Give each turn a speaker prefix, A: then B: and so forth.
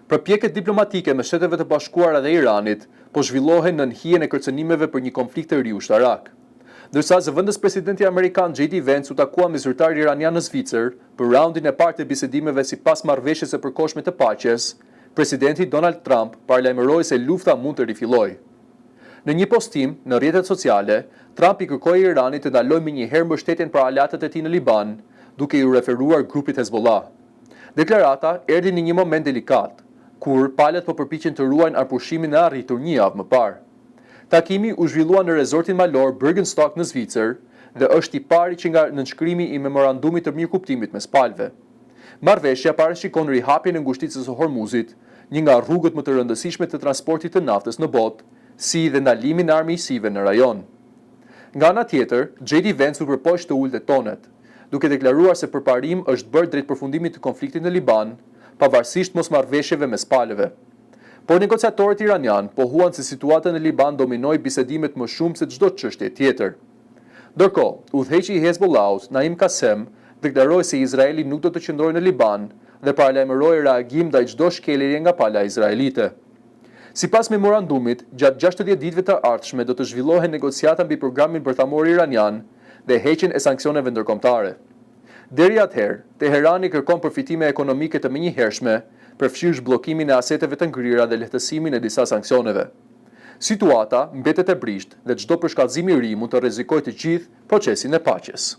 A: Përpjekjet diplomatike me Shtetet e Bashkuara dhe Iranit po zhvillohen në hijen e kërcënimeve për një konflikt të ri ushtarak. Ndërsa zëvendës presidenti amerikan J.D. Vance u takua me zyrtar iranian në Zvicër për raundin e parë të bisedimeve sipas marrëveshjes së përkohshme të paqes, presidenti Donald Trump paralajmëroi se lufta mund të rifillojë. Në një postim në rrjetet sociale, Trump i kërkoi Iranit të ndalojë menjëherë mbështetjen për aleatët e tij në Liban, duke i referuar grupit Hezbollah. Deklarata erdhi në një moment delikat, kur palët po përpiqen të ruajnë arpushimin e arritur një javë më parë. Takimi u zhvillua në rezortin malor Bergenstock në Zvicër dhe është i pari që nga nënshkrimi i memorandumit të mirëkuptimit mes palëve. Marrëveshja parashikon rihapjen e ngushticës së Hormuzit, një nga rrugët më të rëndësishme të transportit të naftës në botë, si dhe ndalimin e armiqësive në rajon. Nga ana tjetër, J.D. Vance u përpoq të ulët tonet, duke deklaruar se përparim është bërë drejt përfundimit të konfliktit në Liban, pavarësisht mosmarrëveshjeve mes palëve. Por negociatorët iranian pohuan se situata në Liban dominoi bisedimet më shumë se çdo çështje tjetër. Ndërkohë, udhëheqi i Hezbollahut, Naim Qassem, deklaroi se Izraeli nuk do të qëndrojë në Liban dhe paralajmëroi reagim ndaj çdo shkeljeje nga pala izraelite. Sipas memorandumit, gjatë 60 ditëve të ardhshme do të zhvillohen negociata mbi programin bërthamor iranian dhe heqjen e sanksioneve ndërkombëtare. Deri atëherë, Teherani kërkon përfitime ekonomike të menjëhershme, përfshirë zhbllokimin e aseteve të ngrira dhe lehtësimin e disa sanksioneve. Situata mbetet e brisht dhe çdo përshkallëzim i ri mund të rrezikojë të gjithë procesin e paqes.